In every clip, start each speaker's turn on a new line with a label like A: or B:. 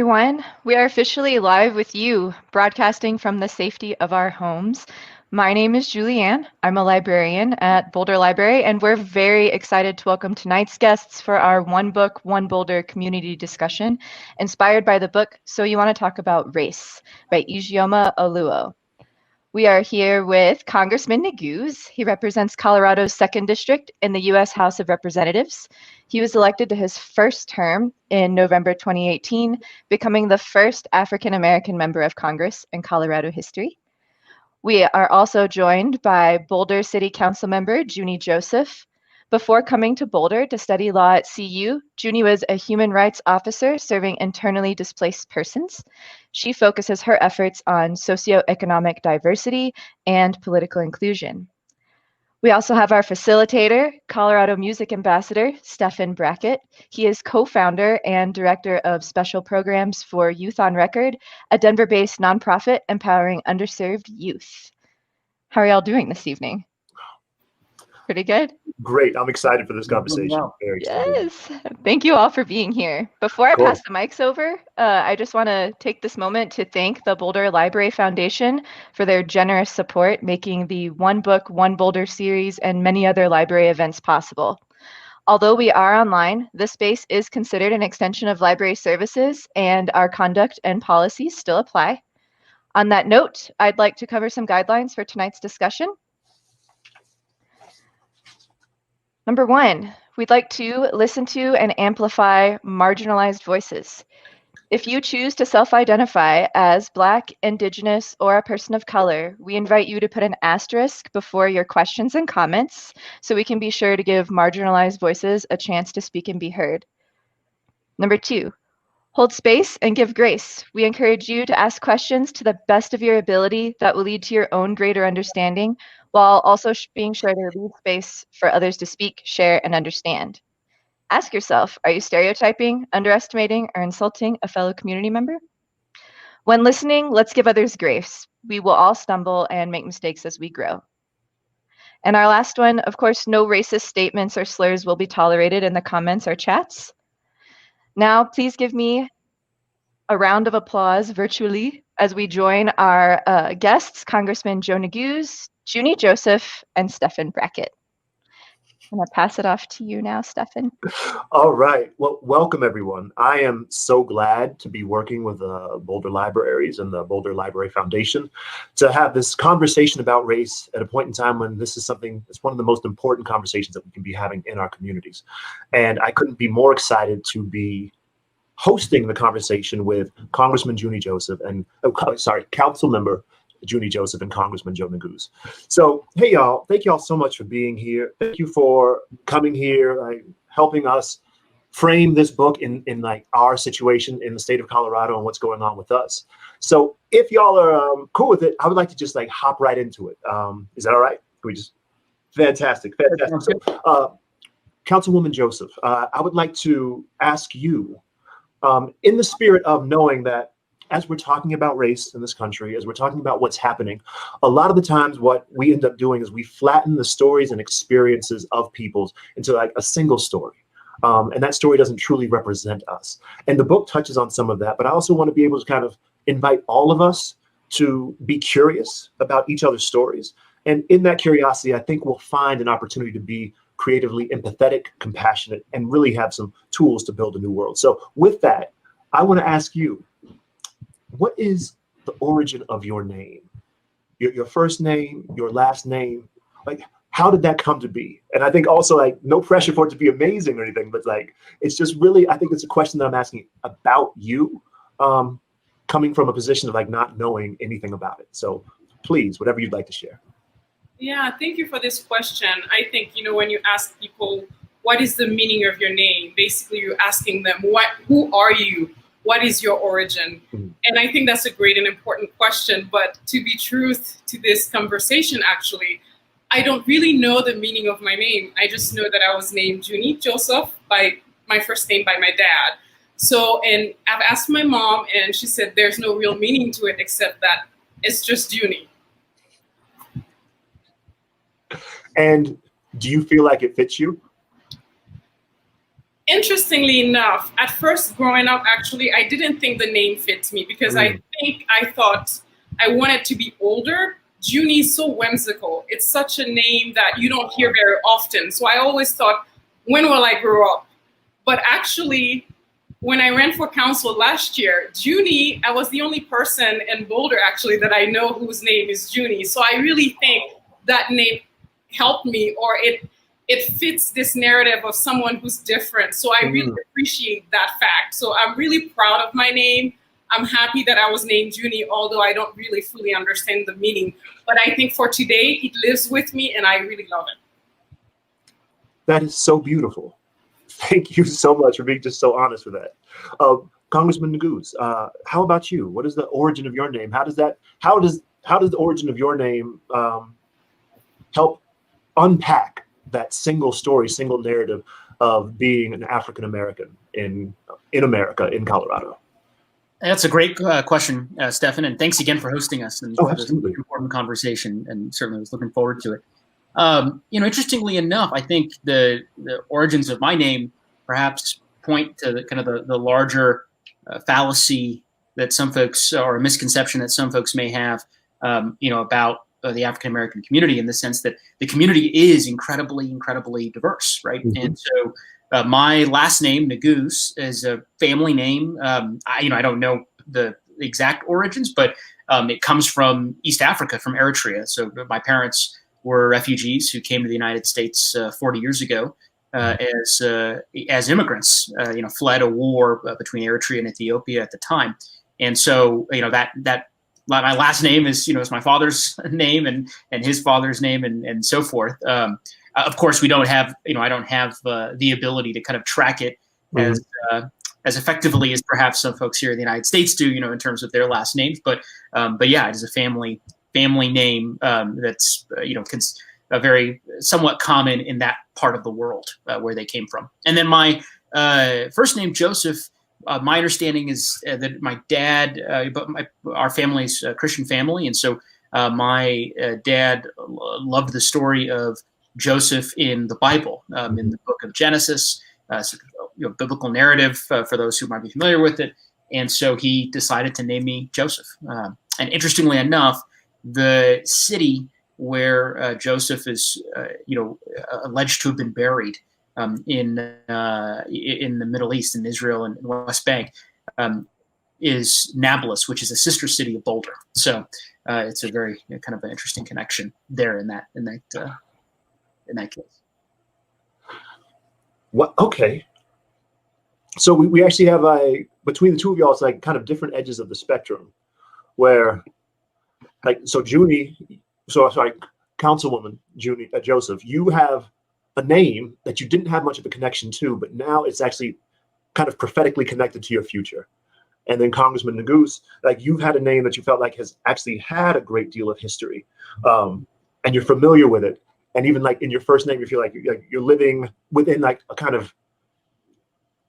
A: everyone. We are officially live with you, broadcasting from the safety of our homes. My name is Julianne. I'm a librarian at Boulder Library, and we're very excited to welcome tonight's guests for our One Book, One Boulder community discussion, inspired by the book So You Want to Talk About Race by Ijeoma Oluo. We are here with Congressman Neguse. He represents Colorado's 2nd District in the U.S. House of Representatives. He was elected to his first term in November 2018, becoming the first African-American member of Congress in Colorado history. We are also joined by Boulder City Council member Junie Joseph. Before coming to Boulder to study law at CU, Junie was a human rights officer serving internally displaced persons. She focuses her efforts on socio-economic diversity and political inclusion. We also have our facilitator, Colorado Music Ambassador, Stephen Brackett. He is co-founder and director of special programs for Youth on Record, a Denver-based nonprofit empowering underserved youth. How are y'all doing this evening? Pretty good?
B: Great. I'm excited for this conversation. Very excited.
A: Yes. Thank you all for being here. Before I pass the mics over, I just want to take this moment to thank the Boulder Library Foundation for their generous support, making the One Book, One Boulder series and many other library events possible. Although we are online, this space is considered an extension of library services, and our conduct and policies still apply. On that note, I'd like to cover some guidelines for tonight's discussion. Number 1, we'd like to listen to and amplify marginalized voices. If you choose to self-identify as Black, Indigenous, or a person of color, we invite you to put an asterisk before your questions and comments so we can be sure to give marginalized voices a chance to speak and be heard. Number 2, hold space and give grace. We encourage you to ask questions to the best of your ability that will lead to your own greater understanding, while also being sure to leave space for others to speak, share, and understand. Ask yourself, are you stereotyping, underestimating, or insulting a fellow community member? When listening, let's give others grace. We will all stumble and make mistakes as we grow. And our last one, of course, no racist statements or slurs will be tolerated in the comments or chats. Now, please give me a round of applause virtually as we join our guests, Congressman Joe Neguse, Junie Joseph, and Stephen Brackett. I'm going to pass it off to you now, Stephen.
B: All right. Well, welcome, everyone. I am so glad to be working with Boulder Libraries and the Boulder Library Foundation to have this conversation about race at a point in time when this is something that's one of the most important conversations that we can be having in our communities. And I couldn't be more excited to be hosting the conversation with Congressman Junie Joseph and, Council Member Junie Joseph and Congressman Joe Neguse. So, hey, y'all, thank y'all so much for being here. Thank you for coming here, helping us frame this book in like our situation in the state of Colorado and what's going on with us. So if y'all are cool with it, I would like to just like hop right into it. Is that all right? Can we just, fantastic. So, Councilwoman Joseph, I would like to ask you, in the spirit of knowing that as we're talking about race in this country, as we're talking about what's happening, a lot of the times what we end up doing is we flatten the stories and experiences of people's into like a single story. And that story doesn't truly represent us. And the book touches on some of that, but I also want to be able to kind of invite all of us to be curious about each other's stories. And in that curiosity, I think we'll find an opportunity to be creatively empathetic, compassionate, and really have some tools to build a new world. So with that, I want to ask you, what is the origin of your name? Your first name, your last name, like how did that come to be? And I think also like no pressure for it to be amazing or anything, but like it's just really, I think it's a question that I'm asking about you, coming from a position of like not knowing anything about it. So please, whatever you'd like to share.
C: Yeah, thank you for this question. I think, when you ask people, what is the meaning of your name? Basically, you're asking them, who are you? What is your origin? Mm-hmm. And I think that's a great and important question. But to be truth to this conversation, actually, I don't really know the meaning of my name. I just know that I was named Junie Joseph by my first name by my dad. So, and I've asked my mom, and she said there's no real meaning to it except that it's just Junie.
B: And do you feel like it fits you?
C: Interestingly enough, at first growing up, actually, I didn't think the name fits me because I thought I wanted to be older. Junie is so whimsical. It's such a name that you don't hear very often. So I always thought, when will I grow up? But actually, when I ran for council last year, Junie, I was the only person in Boulder actually that I know whose name is Junie. So I really think that name helped me, or it fits this narrative of someone who's different. So I really appreciate that fact. So I'm really proud of my name. I'm happy that I was named Junie, although I don't really fully understand the meaning. But I think for today, it lives with me and I really love it.
B: That is so beautiful. Thank you so much for being just so honest with that. Congressman Neguse, how about you? What is the origin of your name? How does the origin of your name help unpack that single story, single narrative of being an African American in America, in Colorado?
D: That's a great question, Stephen, and thanks again for hosting us and for this
B: absolutely
D: important conversation. And certainly was looking forward to it. Interestingly enough, I think the origins of my name perhaps point to the larger fallacy that some folks, or a misconception that some folks may have, about the African American community, in the sense that the community is incredibly, incredibly diverse, right? And so my last name, Neguse, is a family name. I don't know the exact origins, but it comes from East Africa, from Eritrea. So my parents were refugees who came to the United States 40 years ago as immigrants, fled a war between Eritrea and Ethiopia at the time. And so, that my last name is my father's name and his father's name and so forth. Of course, we don't have, I don't have the ability to kind of track it as effectively as perhaps some folks here in the United States do, in terms of their last names. But yeah, it is a family name that's a very somewhat common in that part of the world where they came from. And then my first name, Joseph. My understanding is that my dad, our family's a Christian family, and so my dad loved the story of Joseph in the Bible, in the book of Genesis, biblical narrative for those who might be familiar with it. And so he decided to name me Joseph. And interestingly enough, the city where Joseph is, alleged to have been buried in the Middle East, in Israel and West Bank, is Nablus, which is a sister city of Boulder. So it's a very kind of an interesting connection there in that case.
B: What? Okay. So we actually have between the two of y'all, it's like kind of different edges of the spectrum, where Councilwoman Junie Joseph, you have a name that you didn't have much of a connection to, but now it's actually kind of prophetically connected to your future. And then Congressman Neguse, you've had a name that you felt like has actually had a great deal of history, and you're familiar with it. And even in your first name, you feel like you're living within a kind of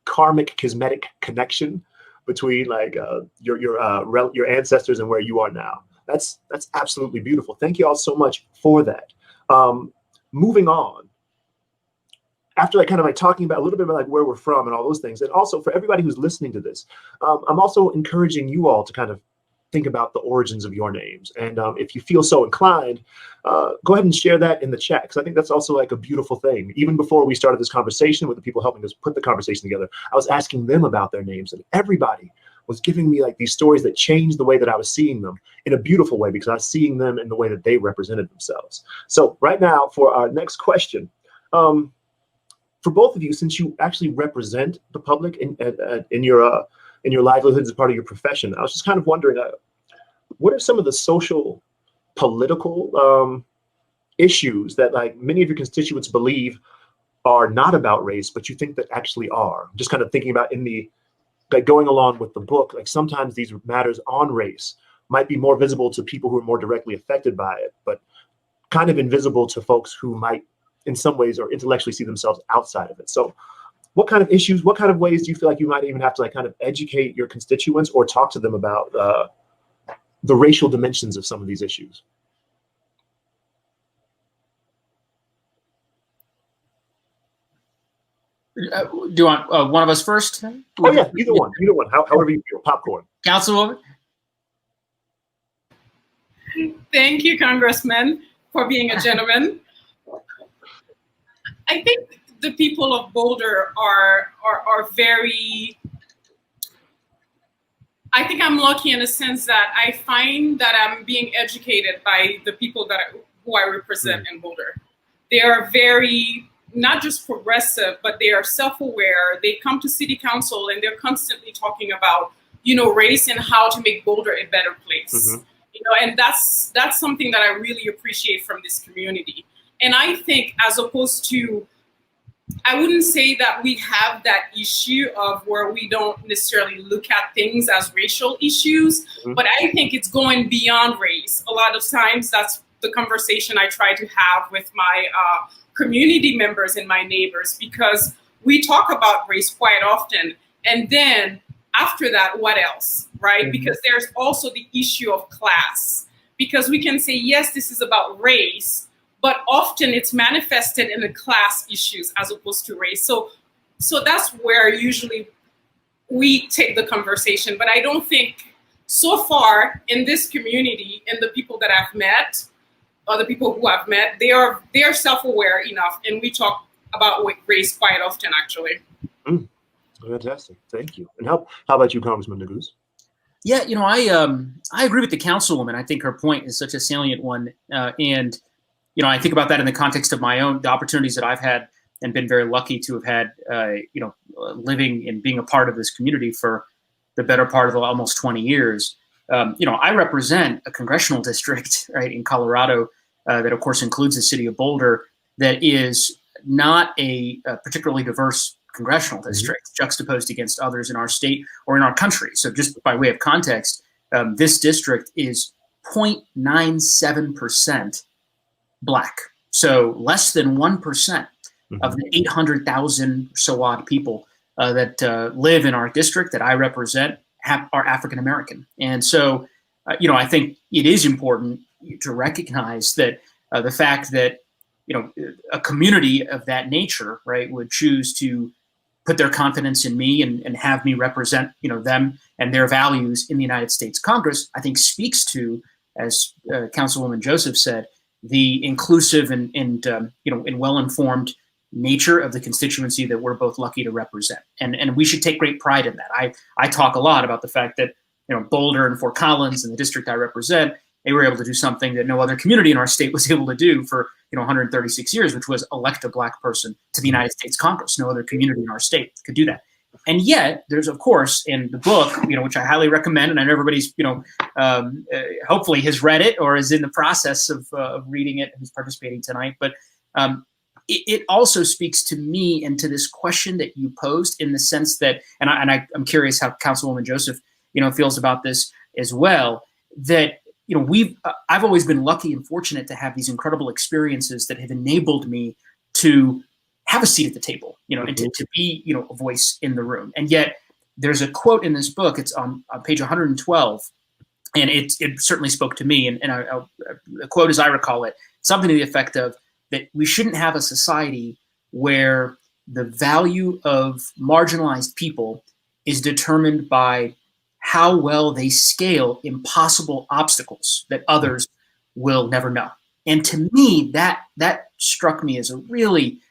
B: karmic, kismetic connection between your ancestors and where you are now. That's absolutely beautiful. Thank you all so much for that. Moving on. After talking about a little bit about where we're from and all those things, and also for everybody who's listening to this, I'm also encouraging you all to kind of think about the origins of your names. And if you feel so inclined, go ahead and share that in the chat, because I think that's also a beautiful thing. Even before we started this conversation with the people helping us put the conversation together, I was asking them about their names, and everybody was giving me these stories that changed the way that I was seeing them in a beautiful way, because I was seeing them in the way that they represented themselves. So right now, for our next question, for both of you, since you actually represent the public in your livelihoods as part of your profession, I was just kind of wondering, what are some of the social, political issues that many of your constituents believe are not about race, but you think that actually are? Just kind of thinking about going along with the book, sometimes these matters on race might be more visible to people who are more directly affected by it, but kind of invisible to folks who might in some ways or intellectually see themselves outside of it. So what kind of issues, what kind of ways do you feel like you might even have to kind of educate your constituents or talk to them about the racial dimensions of some of these issues?
D: Do you want one of us first?
B: Oh yeah, either one. However you feel. Popcorn.
D: Councilwoman?
C: Thank you, Congressman, for being a gentleman. I think the people of Boulder are very. I think I'm lucky in a sense that I find that I'm being educated by the people who I represent in Boulder. They are very, not just progressive, but they are self-aware. They come to city council and they're constantly talking about, race and how to make Boulder a better place. And that's something that I really appreciate from this community. And I think as opposed to, I wouldn't say that we have that issue of where we don't necessarily look at things as racial issues, but I think it's going beyond race. A lot of times that's the conversation I try to have with my community members and my neighbors, because we talk about race quite often. And then after that, what else, right? Because there's also the issue of class, because we can say, yes, this is about race, but often it's manifested in the class issues as opposed to race. So that's where usually we take the conversation. But I don't think so far in this community and the people that I've met, or the people who I've met, they are self-aware enough, and we talk about race quite often, actually.
B: Fantastic, thank you. And how about you, Congressman Neguse?
D: Yeah, I agree with the councilwoman. I think her point is such a salient one, and I think about that in the context of the opportunities that I've had and been very lucky to have had, living and being a part of this community for the better part of almost 20 years. I represent a congressional district, right, in Colorado that, of course, includes the city of Boulder, that is not a particularly diverse congressional district, juxtaposed against others in our state or in our country. So just by way of context, this district is 0.97% Black. So less than 1% of the 800,000 or so odd people that live in our district that I represent are African American. And so, I think it is important to recognize that the fact that, a community of that nature, right, would choose to put their confidence in me and have me represent, them and their values in the United States Congress, I think speaks to, as Councilwoman Joseph said, the inclusive and well-informed nature of the constituency that we're both lucky to represent. And we should take great pride in that. I talk a lot about the fact that, Boulder and Fort Collins and the district I represent, they were able to do something that no other community in our state was able to do for 136 years, which was elect a Black person to the United States Congress. No other community in our state could do that. And yet, there's, of course, in the book, which I highly recommend, and I know everybody's, hopefully has read it or is in the process of reading it and is participating tonight. But it also speaks to me and to this question that you posed, in the sense that, and I'm curious how Councilwoman Joseph, feels about this as well, that I've always been lucky and fortunate to have these incredible experiences that have enabled me to have a seat at the table, and to be, a voice in the room. And yet there's a quote in this book, it's on page 112, and it certainly spoke to me. And the quote, as I recall it, something to the effect of that we shouldn't have a society where the value of marginalized people is determined by how well they scale impossible obstacles that others will never know. And to me, that struck me as a really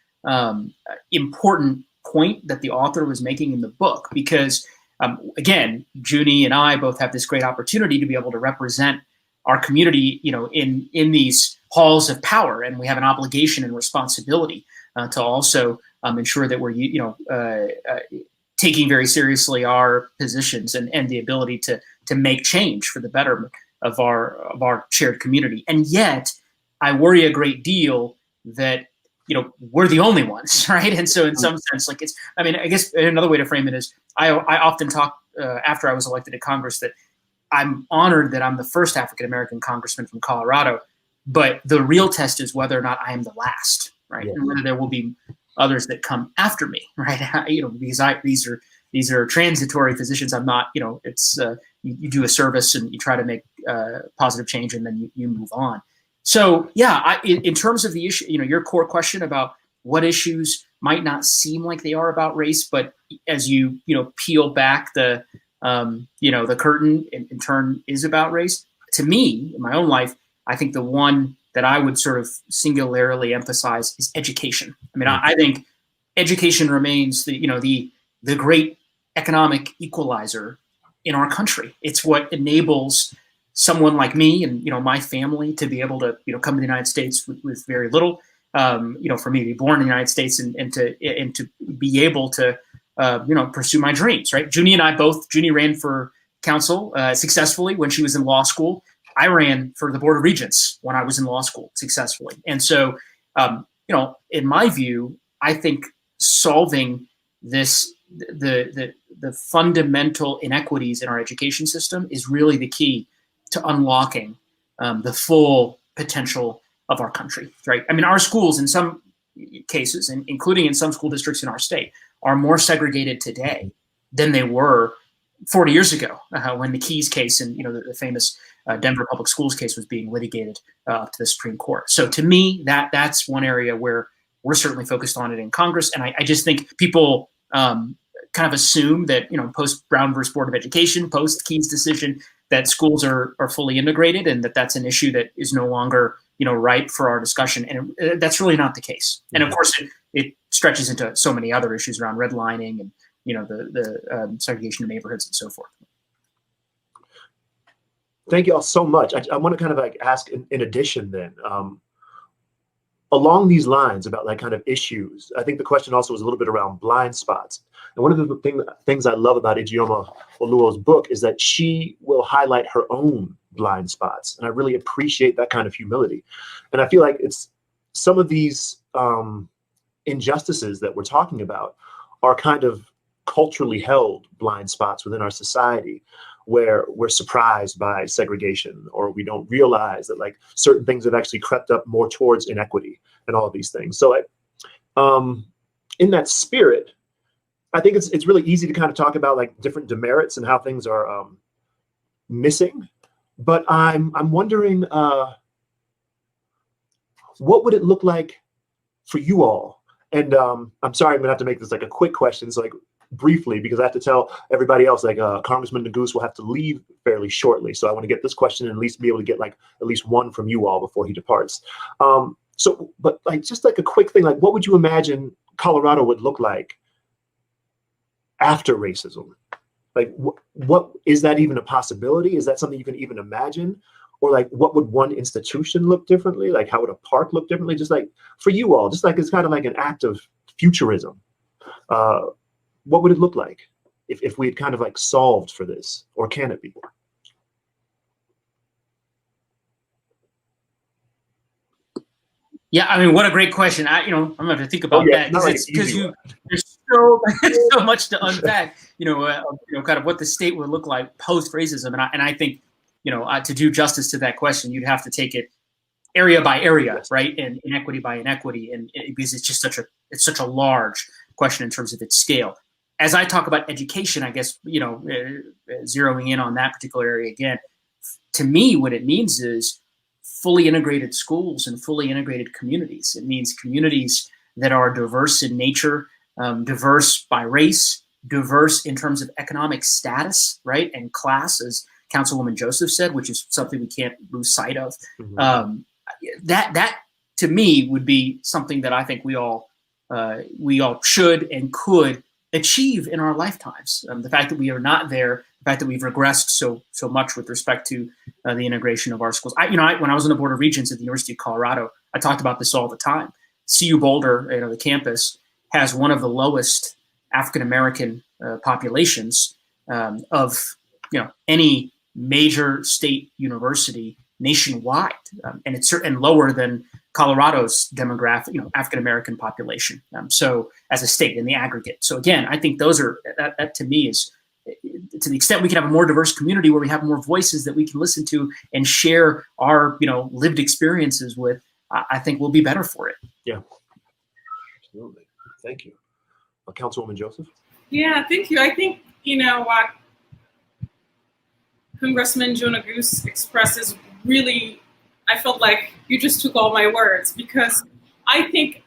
D: important point that the author was making in the book, because again, Junie and I both have this great opportunity to be able to represent our community, in these halls of power, and we have an obligation and responsibility to also ensure that we're, taking very seriously our positions and the ability to make change for the betterment of our shared community. And yet, I worry a great deal that we're the only ones, right? And so, in some sense, I guess another way to frame it is, I often talk after I was elected to Congress that I'm honored that I'm the first African American congressman from Colorado, but the real test is whether or not I am the last, right? Yeah. And whether there will be others that come after me, right? Because these are transitory positions. I'm not, it's you do a service and you try to make positive change, and then you move on. So yeah, in terms of the issue, your core question about what issues might not seem like they are about race, but as you peel back the the curtain and in turn is about race. To me, in my own life, I think the one that I would sort of singularly emphasize is education. I mean, I think education remains the great economic equalizer in our country. It's what enables someone like me and my family to be able to come to the United States with very little. For me to be born in the United States and to be able to pursue my dreams. Right? Junie ran for council successfully when she was in law school. I ran for the Board of Regents when I was in law school successfully. And so, in my view, I think solving the fundamental inequities in our education system is really the key to unlocking the full potential of our country, right? I mean, our schools in some cases, and including in some school districts in our state, are more segregated today than they were 40 years ago when the Keyes case and the famous Denver Public Schools case was being litigated to the Supreme Court. So to me, that's one area where we're certainly focused on it in Congress. And I just think people kind of assume that, post Brown versus Board of Education, post Keyes decision, that schools are fully integrated and that's an issue that is no longer, ripe for our discussion. And that's really not the case. And of course, it stretches into so many other issues around redlining and, the segregation of neighborhoods and so forth.
B: Thank you all so much. I want to kind of ask in addition then, along these lines about kind of issues, I think the question also was a little bit around blind spots. And one of the things I love about Ijeoma Oluo's book is that she will highlight her own blind spots. And I really appreciate that kind of humility. And I feel like it's some of these injustices that we're talking about are kind of culturally held blind spots within our society, where we're surprised by segregation, or we don't realize that certain things have actually crept up more towards inequity and all of these things. So in that spirit, I think it's really easy to kind of talk about different demerits and how things are missing. But I'm wondering, what would it look like for you all? And I'm sorry, I'm gonna have to make this a quick question. So briefly, because I have to tell everybody else, Congressman Neguse will have to leave fairly shortly. So I want to get this question and at least be able to get at least one from you all before he departs. But just a quick thing, what would you imagine Colorado would look like after racism? What is that even a possibility? Is that something you can even imagine? Or what would one institution look differently? How would a park look differently? Just for you all, just it's kind of an act of futurism. What would it look like if we had kind of solved for this, or can it be?
D: Yeah, I mean, what a great question. I'm gonna have to think about that because there's so much to unpack. Kind of what the state would look like post racism, and I think to do justice to that question, you'd have to take it area by area, right, and inequity by inequity, and because it's such a large question in terms of its scale. As I talk about education, I guess, zeroing in on that particular area again, to me, what it means is fully integrated schools and fully integrated communities. It means communities that are diverse in nature, diverse by race, diverse in terms of economic status, right, and class, as Councilwoman Joseph said, which is something we can't lose sight of. Mm-hmm. That to me would be something that I think we all should and could achieve in our lifetimes. The fact that we are not there, the fact that we've regressed so much with respect to the integration of our schools. When I was on the Board of Regents at the University of Colorado, I talked about this all the time. CU Boulder, the campus, has one of the lowest African American populations of any major state university nationwide, and it's and lower than Colorado's demographic, African American population. So as a state in the aggregate. So again, I think those are that to me is, to the extent we can have a more diverse community where we have more voices that we can listen to and share our lived experiences with, I think we'll be better for it.
B: Yeah, absolutely. Thank you, Councilwoman Joseph.
C: Yeah, thank you. I think what Congressman Joe Neguse expresses really, I felt like you just took all my words, because I think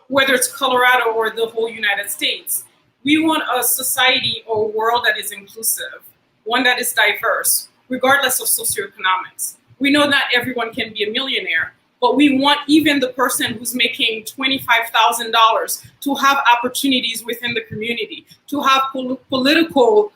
C: whether it's Colorado or the whole United States. We want a society or world that is inclusive, one that is diverse, regardless of socioeconomics. We know not everyone can be a millionaire, but we want even the person who's making $25,000 to have opportunities within the community, to have political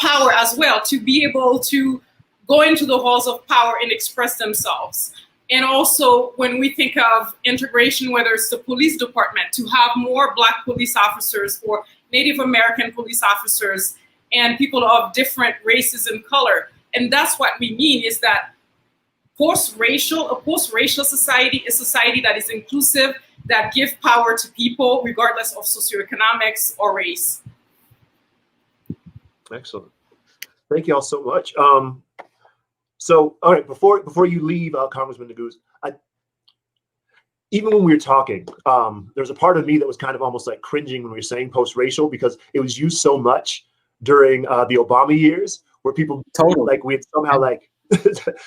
C: power as well, to be able to go into the halls of power and express themselves. And also, when we think of integration, whether it's the police department, to have more Black police officers or Native American police officers and people of different races and color. And that's what we mean, is that a post-racial society is a society that is inclusive, that gives power to people regardless of socioeconomics or race.
B: Excellent. Thank you all so much. So, all right, before you leave, Congressman Neguse, even when we were talking, there's a part of me that was kind of almost like cringing when we were saying post-racial, because it was used so much during the Obama years, where people like we had somehow like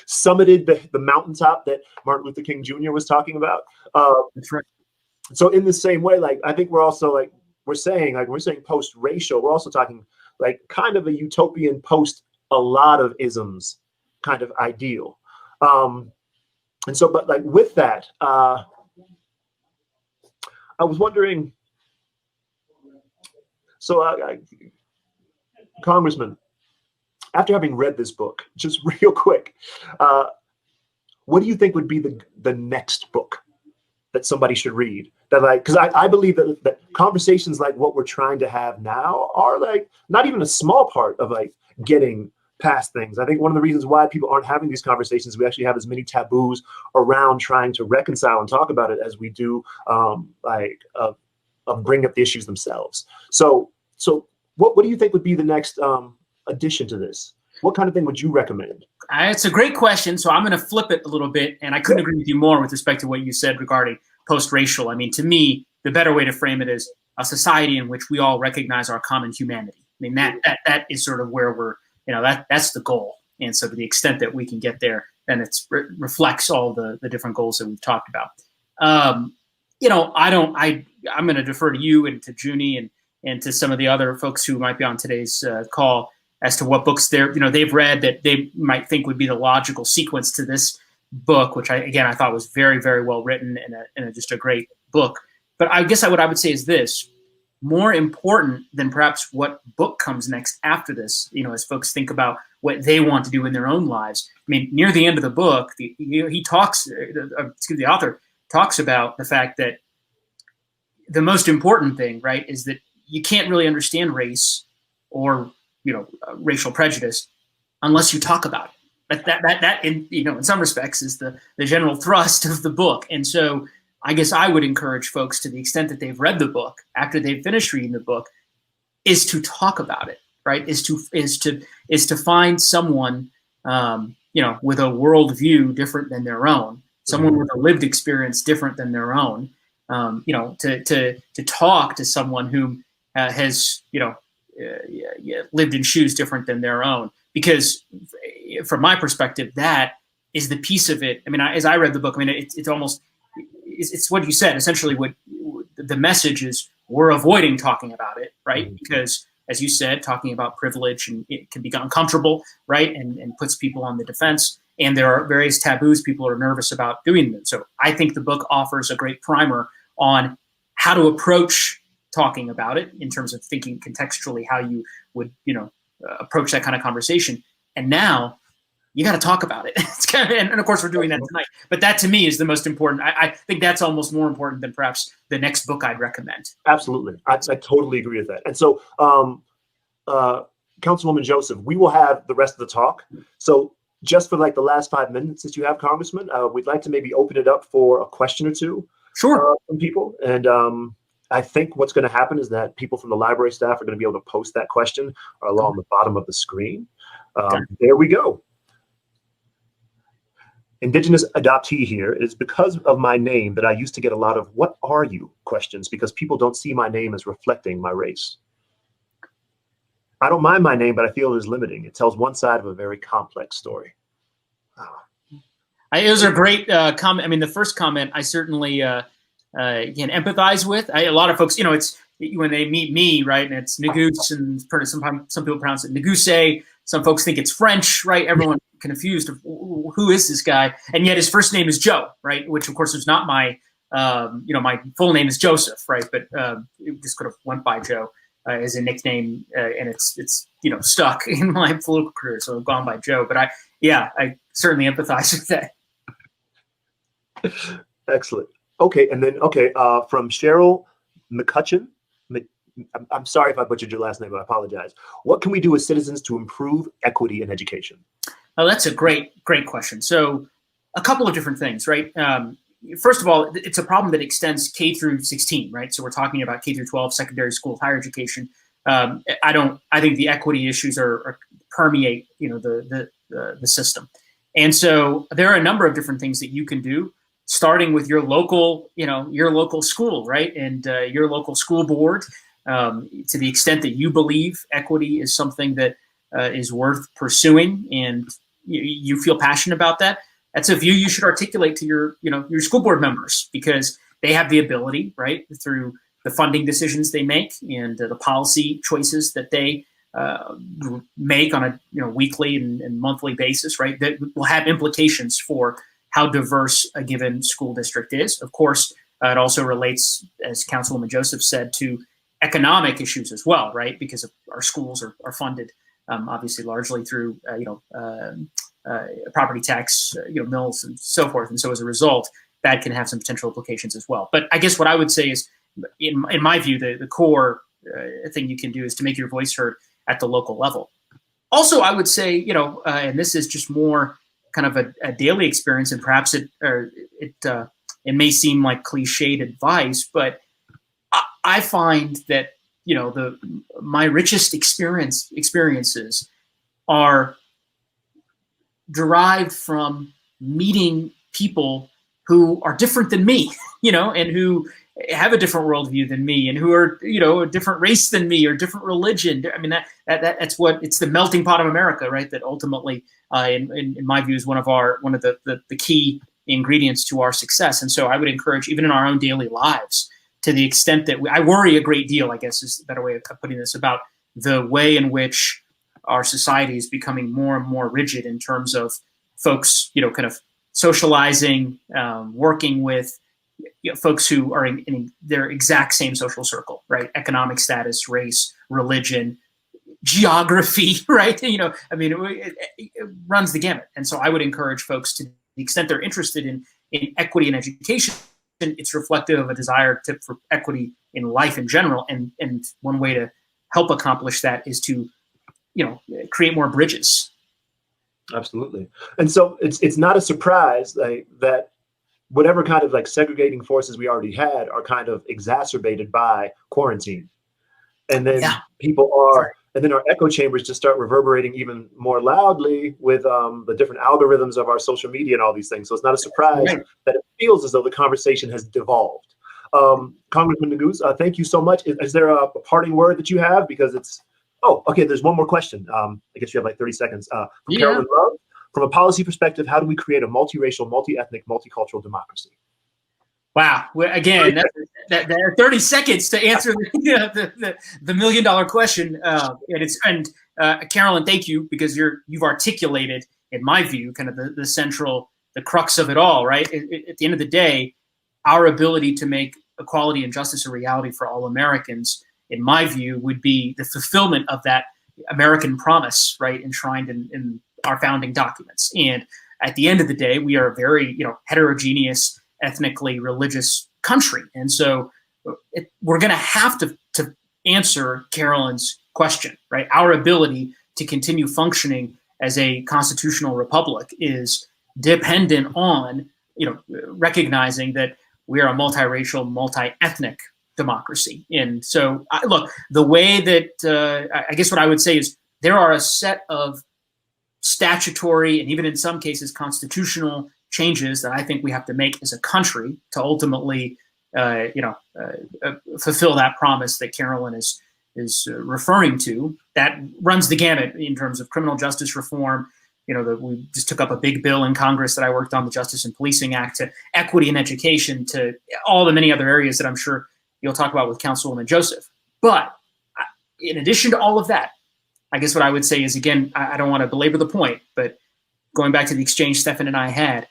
B: summited the mountaintop that Martin Luther King Jr. was talking about.
D: That's right.
B: So in the same way, like I think we're also like we're saying post-racial, we're also talking like kind of a utopian post a lot of isms kind of ideal. And so, but like with that, I was wondering, so Congressman, after having read this book, just real quick, what do you think would be the next book that somebody should read? That like, because I believe that conversations like what we're trying to have now are like not even a small part of like getting past things. I think one of the reasons why people aren't having these conversations, we actually have as many taboos around trying to reconcile and talk about it as we do bring up the issues themselves. So what do you think would be the next addition to this? What kind of thing would you recommend?
D: It's a great question. So I'm going to flip it a little bit, and I couldn't agree with you more with respect to what you said regarding post-racial. I mean, to me, the better way to frame it is a society in which we all recognize our common humanity. I mean, that is sort of where we're, that's the goal. And so to the extent that we can get there, then it reflects all the different goals that we've talked about. I'm going to defer to you and to Junie and to some of the other folks who might be on today's call as to what books they've read that they might think would be the logical sequence to this book, which I thought was very, very well written and just a great book. But I guess what I would say is this: more important than perhaps what book comes next after this, as folks think about what they want to do in their own lives. I mean, near the end of the book, the author talks about the fact that the most important thing, right, is that you can't really understand race or racial prejudice unless you talk about it. But that in some respects is the general thrust of the book. And so I guess I would encourage folks, to the extent that they've read the book, after they've finished reading the book, is to talk about it, right? Is to find someone with a worldview different than their own, someone with a lived experience different than their own, to talk to someone who has lived in shoes different than their own. Because from my perspective, that is the piece of it. I mean, as I read the book, I mean, it's what you said. Essentially, what the message is: we're avoiding talking about it, right? Because, as you said, talking about privilege and it can be uncomfortable, right? And puts people on the defense. And there are various taboos people are nervous about doing them. So I think the book offers a great primer on how to approach talking about it in terms of thinking contextually how you would, approach that kind of conversation. And now you got to talk about it. And of course we're doing that tonight, but that to me is the most important. I think that's almost more important than perhaps the next book I'd recommend.
B: Absolutely. I totally agree with that. And so, Councilwoman Joseph, we will have the rest of the talk. So just for like the last 5 minutes that you have, Congressman, we'd like to maybe open it up for a question or two.
D: Sure.
B: From people. And I think what's going to happen is that people from the library staff are going to be able to post that question along the bottom of the screen. There we go. Indigenous adoptee here. It is because of my name that I used to get a lot of "what are you" questions, because people don't see my name as reflecting my race. I don't mind my name, but I feel it is limiting. It tells one side of a very complex story.
D: Those are great comment. I mean, the first comment, I certainly can empathize with. A lot of folks, it's when they meet me, right, and it's Neguse, and some people pronounce it Neguse. Some folks think it's French, right? Everyone confused of who is this guy, and yet his first name is Joe, right? Which of course is not my, my full name is Joseph, right? But it just could have went by Joe as a nickname, and it's stuck in my political career, so I've gone by Joe. But I certainly empathize with that.
B: Excellent. Okay, and then from Cheryl McCutcheon. I'm sorry if I butchered your last name, I apologize. What can we do as citizens to improve equity in education?
D: Oh, that's a great question. So a couple of different things, right? First of all, it's a problem that extends K through 16, right? So we're talking about K through 12, secondary school, higher education. I think the equity issues are permeate, the system. And so there are a number of different things that you can do, starting with your local school, right? And your local school board. To the extent that you believe equity is something that is worth pursuing, and you feel passionate about that, that's a view you should articulate to your school board members, because they have the ability, right, through the funding decisions they make and the policy choices that they make on a weekly and monthly basis, right, that will have implications for how diverse a given school district is. Of course, it also relates, as Councilwoman Joseph said, to economic issues as well, right? Because our schools are funded obviously largely through property tax, mills and so forth. And so as a result, that can have some potential implications as well. But I guess what I would say is, in my view, the core thing you can do is to make your voice heard at the local level. Also, I would say, and this is just more kind of a daily experience, and perhaps it may seem like cliched advice, but I find that my richest experiences are derived from meeting people who are different than me, and who have a different worldview than me, and who are a different race than me or different religion. I mean that's what it's the melting pot of America, right? That ultimately, in my view, is one of the key ingredients to our success. And so I would encourage, even in our own daily lives, to the extent that I worry a great deal, I guess is a better way of putting this, about the way in which our society is becoming more and more rigid in terms of folks, kind of socializing, working with folks who are in their exact same social circle, right? Economic status, race, religion, geography, right? It runs the gamut. And so I would encourage folks, to the extent they're interested in equity in education, it's reflective of a desire for equity in life in general. And one way to help accomplish that is to, create more bridges.
B: Absolutely. And so it's not a surprise that whatever kind of segregating forces we already had are kind of exacerbated by quarantine. And then and then our echo chambers just start reverberating even more loudly with the different algorithms of our social media and all these things. So it's not a surprise that it feels as though the conversation has devolved. Congressman Neguse, thank you so much. Is there a parting word that you have? Because there's one more question. I guess you have 30 seconds. From Carolyn Love, from a policy perspective, how do we create a multiracial, multi-ethnic, multicultural democracy?
D: Wow. Well, again, that 30 seconds to answer the $1 million question. Carolyn, thank you, because you've articulated, in my view, kind of the crux of it all, right? At the end of the day, our ability to make equality and justice a reality for all Americans, in my view, would be the fulfillment of that American promise, right, enshrined in our founding documents. And at the end of the day, we are a very, heterogeneous, ethnically religious country. And so we're going to have to answer Carolyn's question, right? Our ability to continue functioning as a constitutional republic is dependent on, recognizing that we are a multiracial, multi-ethnic democracy. And so, look, the way that I guess what I would say is there are a set of statutory and even in some cases constitutional changes that I think we have to make as a country to ultimately, fulfill that promise that Carolyn is referring to. That runs the gamut in terms of criminal justice reform, we just took up a big bill in Congress that I worked on, the Justice and Policing Act, to equity in education, to all the many other areas that I'm sure you'll talk about with Councilwoman Joseph. But in addition to all of that, I guess what I would say is, again, I don't want to belabor the point, but going back to the exchange Stephen and I had,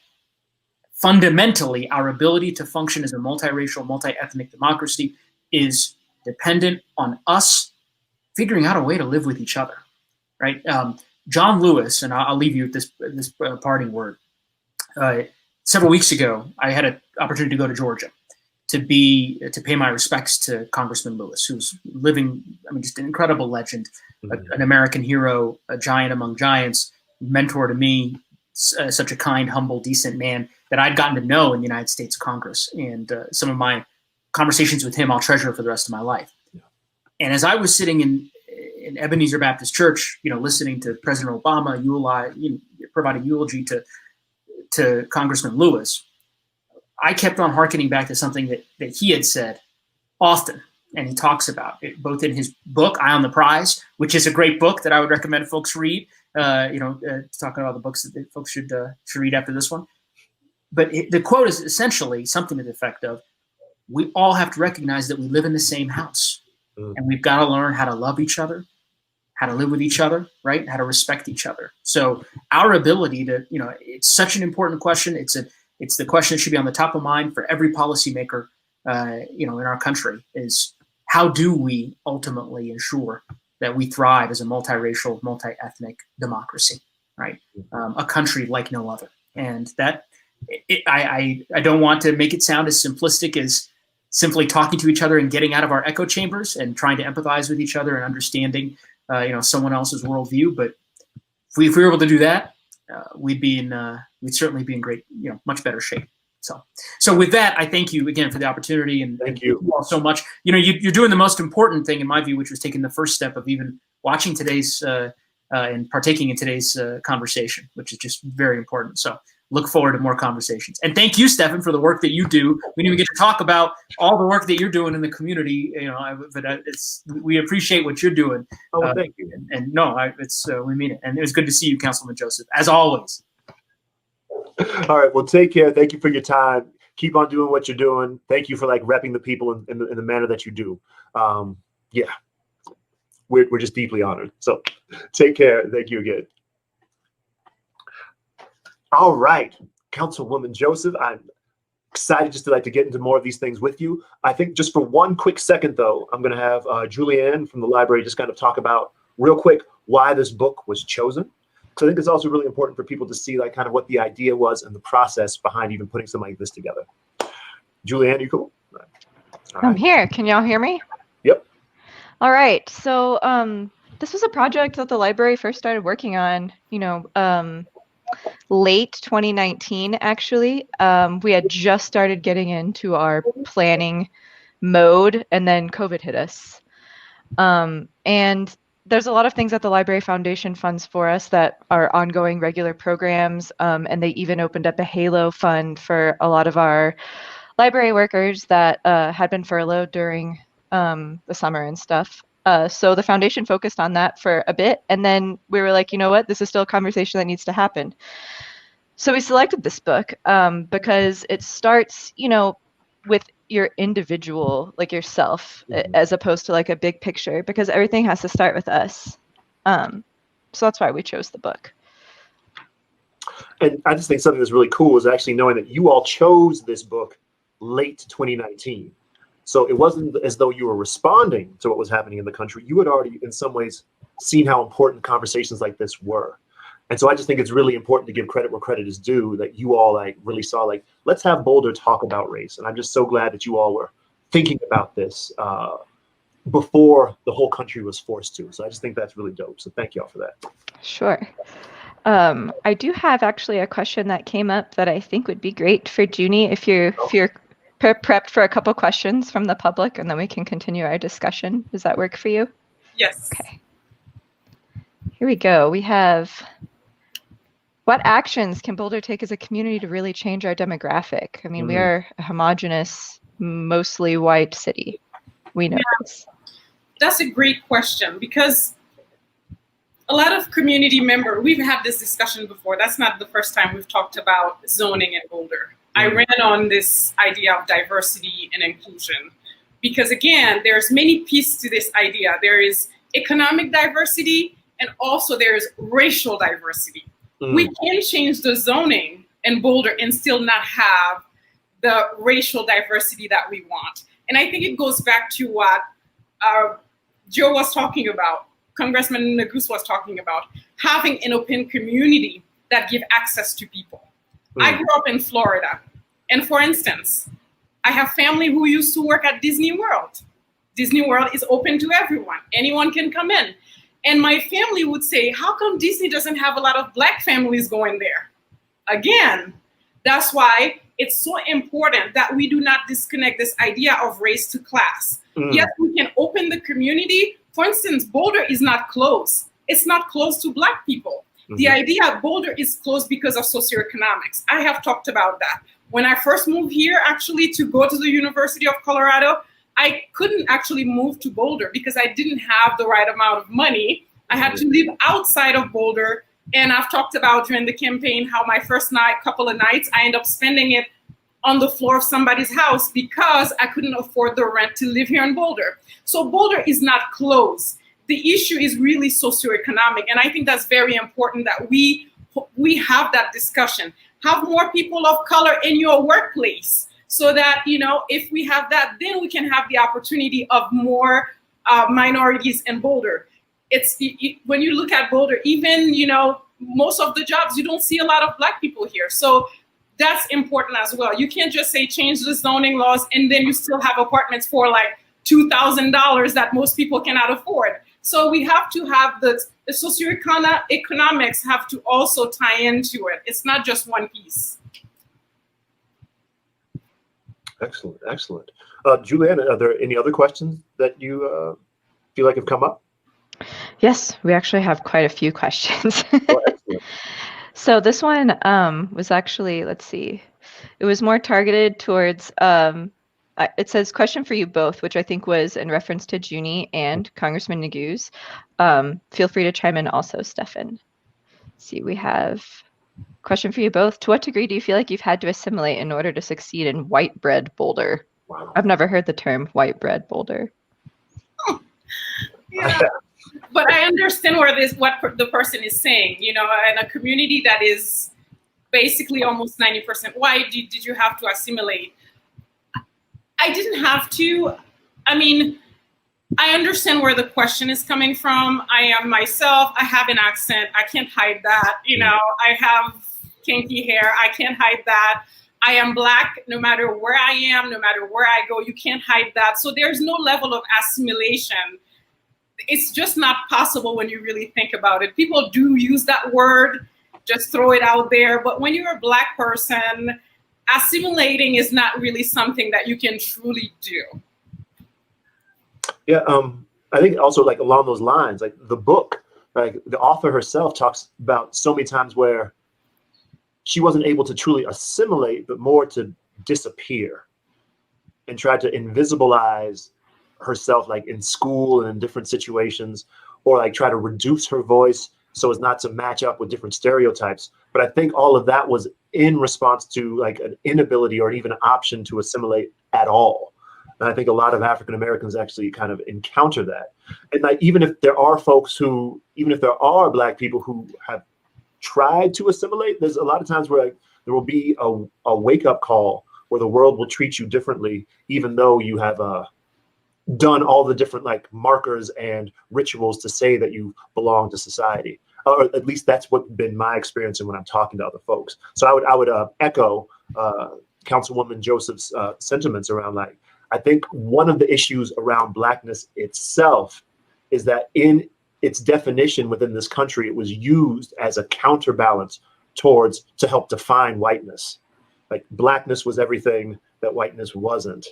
D: fundamentally, our ability to function as a multiracial, multi-ethnic democracy is dependent on us figuring out a way to live with each other, right? John Lewis, and I'll leave you with this parting word. Several weeks ago, I had an opportunity to go to Georgia to pay my respects to Congressman Lewis, who's living, just an incredible legend, an American hero, a giant among giants, mentor to me, such a kind, humble, decent man that I'd gotten to know in the United States Congress. And some of my conversations with him I'll treasure for the rest of my life. Yeah. And as I was sitting in Ebenezer Baptist Church, listening to President Obama provide a eulogy to Congressman Lewis, I kept on hearkening back to something that he had said often, and he talks about it both in his book, Eye on the Prize, which is a great book that I would recommend folks read. Talking about the books that folks should read after this one. But the quote is essentially something to the effect of, we all have to recognize that we live in the same house, and we've got to learn how to love each other, how to live with eeach other, right? How to respect each other. So our ability to, it's such an important question. It's the question that should be on the top of mind for every policymaker, in our country, is how do we ultimately ensure that we thrive as a multiracial, multi-ethnic democracy, right? A country like no other. And that, I don't want to make it sound as simplistic as simply talking to each other and getting out of our echo chambers and trying to empathize with each other and understanding, someone else's worldview. But if we were able to do that, we'd certainly be in great, much better shape. So with that, I thank you again for the opportunity, and thank you all so much. You're doing the most important thing in my view, which was taking the first step of even watching today's and partaking in today's conversation, which is just very important. So look forward to more conversations. And thank you, Stephen, for the work that you do. We didn't even get to talk about all the work that you're doing in the community, but we appreciate what you're doing.
B: Oh, thank you.
D: And no, we mean it. And it was good to see you, Councilman Joseph, as always.
B: All right. Well, take care. Thank you for your time. Keep on doing what you're doing. Thank you for repping the people in the manner that you do. Yeah, we're just deeply honored. So take care. Thank you again. All right, Councilwoman Joseph, I'm excited just to get into more of these things with you. I think just for one quick second, though, I'm going to have Julianne from the library just kind of talk about real quick why this book was chosen. So I think it's also really important for people to see kind of what the idea was and the process behind even putting something like this together. Julianne, you cool? All right.
A: I'm here. Can y'all hear me?
B: Yep.
A: All right. So this was a project that the library first started working on, late 2019, actually. We had just started getting into our planning mode, and then COVID hit us. And there's a lot of things that the Library Foundation funds for us that are ongoing regular programs, and they even opened up a Halo fund for a lot of our library workers that had been furloughed during the summer and stuff. So the foundation focused on that for a bit, and then we were like, you know what, this is still a conversation that needs to happen. So we selected this book because it starts, with your individual, yourself, as opposed to a big picture, because everything has to start with us. So that's why we chose the book.
B: And I just think something that's really cool is actually knowing that you all chose this book late 2019. So it wasn't as though you were responding to what was happening in the country. You had already, in some ways, seen how important conversations like this were. And so I just think it's really important to give credit where credit is due, that you all really saw, let's have Boulder talk about race. And I'm just so glad that you all were thinking about this before the whole country was forced to. So I just think that's really dope. So thank you all for that.
A: Sure. I do have actually a question that came up that I think would be great for Junie if you're prepped for a couple questions from the public, and then we can continue our discussion. Does that work for you?
C: Yes.
A: Okay. Here we go. We have, what actions can Boulder take as a community to really change our demographic? I mean, we are a homogenous, mostly white city. We know this.
C: That's a great question, because a lot of community members, we've had this discussion before. That's not the first time we've talked about zoning in Boulder. I ran on this idea of diversity and inclusion because, again, there's many pieces to this idea. There is economic diversity and also there's racial diversity. We can change the zoning in Boulder and still not have the racial diversity that we want. And I think it goes back to what Joe was talking about, Congressman Neguse was talking about, having an open community that give access to people. I grew up in Florida. And for instance, I have family who used to work at Disney World. Disney World is open to everyone. Anyone can come in. And my family would say, how come Disney doesn't have a lot of Black families going there? Again, that's why it's so important that we do not disconnect this idea of race to class. Yes, we can open the community. For instance, Boulder is not closed. It's not closed to Black people. The idea Boulder is closed because of socioeconomics. I have talked about that. When I first moved here, actually, to go to the University of Colorado, I couldn't actually move to Boulder because I didn't have the right amount of money. I had to live outside of Boulder. And I've talked about during the campaign how my first couple of nights, I ended up spending it on the floor of somebody's house because I couldn't afford the rent to live here in Boulder. So Boulder is not closed. The issue is really socioeconomic. And I think that's very important that we have that discussion. Have more people of color in your workplace so that, if we have that, then we can have the opportunity of more minorities in Boulder. When you look at Boulder, even, most of the jobs, you don't see a lot of Black people here. So that's important as well. You can't just say change the zoning laws and then you still have apartments for like $2,000 that most people cannot afford. So we have to have the socioeconomics have to also tie into it. It's not just one piece.
B: Excellent, excellent. Juliana, are there any other questions that you feel like have come up?
A: Yes, we actually have quite a few questions.
B: Oh, excellent.
A: So this one was actually, let's see, it was more targeted towards, it says question for you both, which I think was in reference to Junie and Congressman Neguse. Feel free to chime in also, Stephen. Let's see, we have question for you both. To what degree do you feel like you've had to assimilate in order to succeed in white bread Boulder?
B: Wow.
A: I've never heard the term white bread Boulder.
C: Yeah. But I understand what the person is saying. In a community that is basically almost 90% white, did you have to assimilate? I didn't have to. I mean, I understand where the question is coming from. I am myself. I have an accent. I can't hide that. I have kinky hair. I can't hide that. I am Black no matter where I am, no matter where I go. You can't hide that. So there's no level of assimilation. It's just not possible when you really think about it. People do use that word, just throw it out there. But when you're a Black person, assimilating is not really something that you can truly do.
B: Yeah, I think also like along those lines, like the book, like the author herself talks about so many times where she wasn't able to truly assimilate, but more to disappear and try to invisibilize herself, like in school and in different situations, or like try to reduce her voice so as not to match up with different stereotypes. But I think all of that was in response to like an inability or even an option to assimilate at all. And I think a lot of African Americans actually kind of encounter that. And like, even if there are Black people who have tried to assimilate, there's a lot of times where like, there will be a wake-up call where the world will treat you differently, even though you have done all the different like markers and rituals to say that you belong to society. Or at least that's what's been my experience and when I'm talking to other folks. So I would echo Councilwoman Joseph's sentiments around like, I think one of the issues around Blackness itself is that in its definition within this country, it was used as a counterbalance to help define whiteness. Like Blackness was everything that whiteness wasn't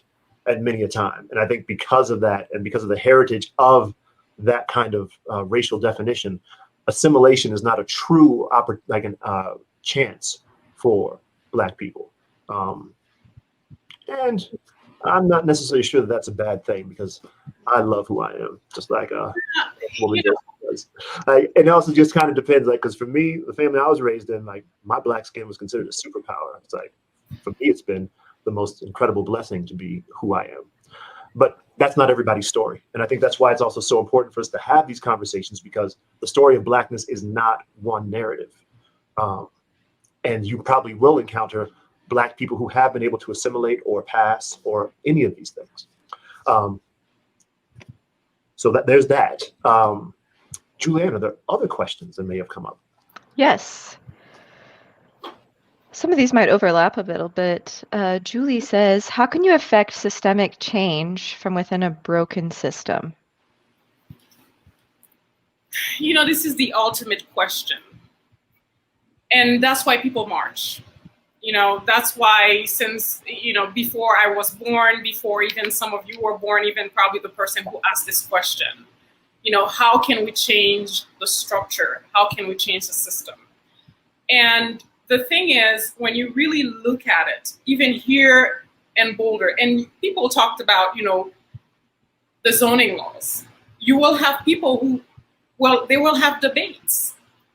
B: at many a time. And I think because of that, and because of the heritage of that kind of racial definition, assimilation is not a true chance for Black people. And I'm not necessarily sure that that's a bad thing because I love who I am, just like woman does. And it also just kind of depends, like, because for me, the family I was raised in, like, my black skin was considered a superpower. It's like, for me, it's been the most incredible blessing to be who I am. But that's not everybody's story. And I think that's why it's also so important for us to have these conversations, because the story of blackness is not one narrative. And you probably will encounter Black people who have been able to assimilate or pass or any of these things. So that there's that. Julianne, are there other questions that may have come up?
A: Yes. Some of these might overlap a little bit. Julie says, how can you affect systemic change from within a broken system?
C: You know, this is the ultimate question. And that's why people march. You know, that's why since, you know, before I was born, before even some of you were born, even probably the person who asked this question, you know, how can we change the structure? How can we change the system? And the thing is, when you really look at it, even here in Boulder, and people talked about, you know, the zoning laws, you will have people who, well, they will have debates.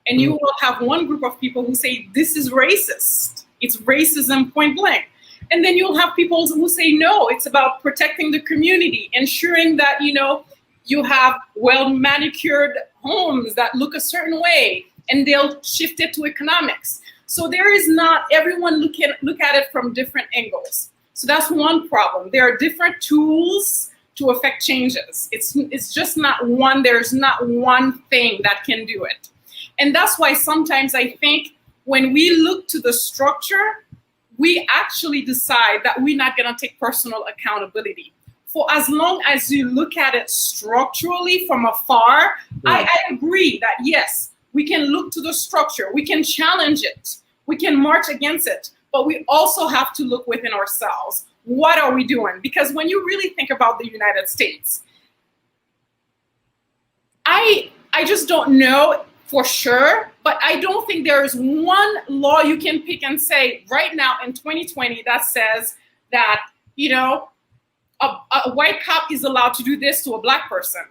C: And you will have one group of people who say, this is racist. It's racism point blank. And then you'll have people who say, no, it's about protecting the community, ensuring that, you know, you have well manicured homes that look a certain way, and they'll shift it to economics. So there is not, everyone look at it from different angles. So that's one problem. There are different tools to affect changes. It's just not one, there's not one thing that can do it. And that's why sometimes I think when we look to the structure, we actually decide that we're not going to take personal accountability. For as long as you look at it structurally from afar, I agree that yes, we can look to the structure, we can challenge it, we can march against it, but we also have to look within ourselves. What are we doing? Because when you really think about the United States, I just don't know for sure, but I don't think there is one law you can pick and say right now in 2020 that says that, you know, a white cop is allowed to do this to a Black person.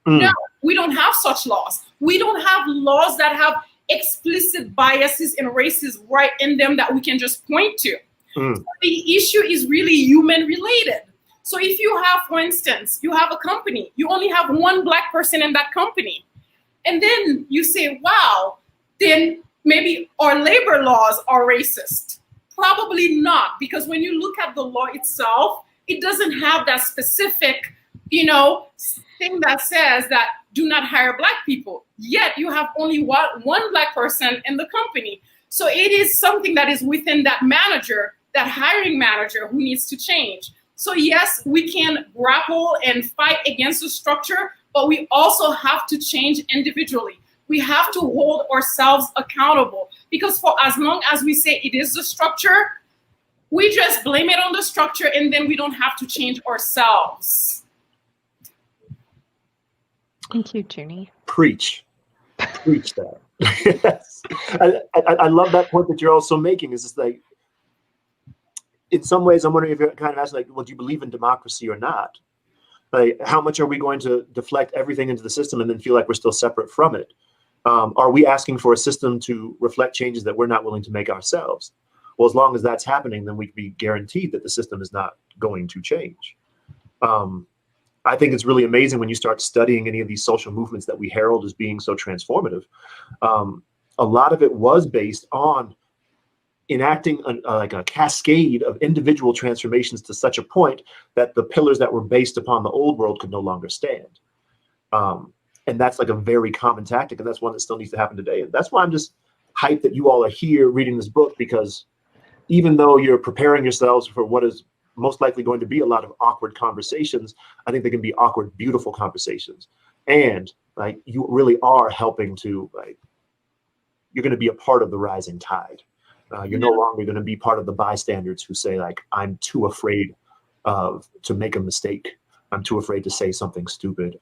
C: No, we don't have such laws. We don't have laws that have explicit biases and races right in them that we can just point to. So the issue is really human related. So if you have, for instance, you have a company, you only have one Black person in that company. And then you say, wow, then maybe our labor laws are racist. Probably not, because when you look at the law itself, it doesn't have that specific, you know, thing that says that do not hire Black people. Yet you have only one Black person in the company. So it is something that is within that manager, that hiring manager, who needs to change. So yes, we can grapple and fight against the structure, but we also have to change individually. We have to hold ourselves accountable, because for as long as we say it is the structure, we just blame it on the structure and then we don't have to change ourselves.
A: Thank you, Junie.
B: Preach that. Yes. I love that point that you're also making, is just like, in some ways, I'm wondering if you're kind of asking, like, well, do you believe in democracy or not? Like, how much are we going to deflect everything into the system and then feel like we're still separate from it? Are we asking for a system to reflect changes that we're not willing to make ourselves? Well, as long as that's happening, then we can be guaranteed that the system is not going to change. I think it's really amazing when you start studying any of these social movements that we herald as being so transformative. A lot of it was based on enacting like a cascade of individual transformations to such a point that the pillars that were based upon the old world could no longer stand. And that's like a very common tactic, and that's one that still needs to happen today. And that's why I'm just hyped that you all are here reading this book, because even though you're preparing yourselves for what is most likely going to be a lot of awkward conversations, I think they can be awkward, beautiful conversations. And like, you really are helping to, like, you're going to be a part of the rising tide. You're no longer going to be part of the bystanders who say, like, I'm too afraid to make a mistake. I'm too afraid to say something stupid.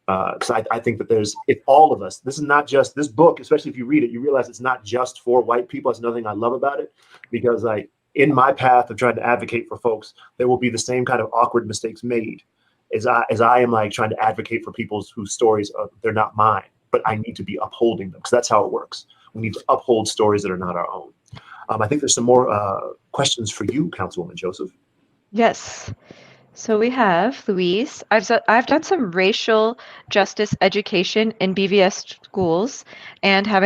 B: Because I think that if all of us, this is not just this book, especially if you read it, you realize it's not just for white people. That's another thing I love about it, because like, in my path of trying to advocate for folks, there will be the same kind of awkward mistakes made. as I am like trying to advocate for people's whose stories they're not mine, but I need to be upholding them because that's how it works. We need to uphold stories that are not our own. I think there's some more questions for you, Councilwoman Joseph.
A: Yes. So we have Louise. I've done some racial justice education in BVS schools, and have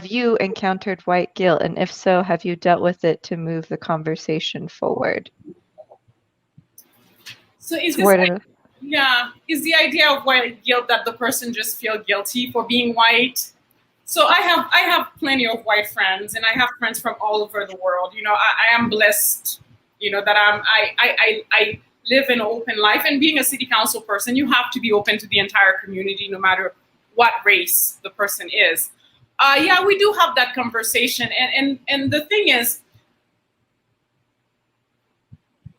A: you encountered white guilt? And if so, have you dealt with it to move the conversation forward?
C: So is this is the idea of white guilt that the person just feel guilty for being white? So I have plenty of white friends, and I have friends from all over the world. I am blessed, that I live an open life, and being a city council person, you have to be open to the entire community, no matter what race the person is. We do have that conversation, and the thing is,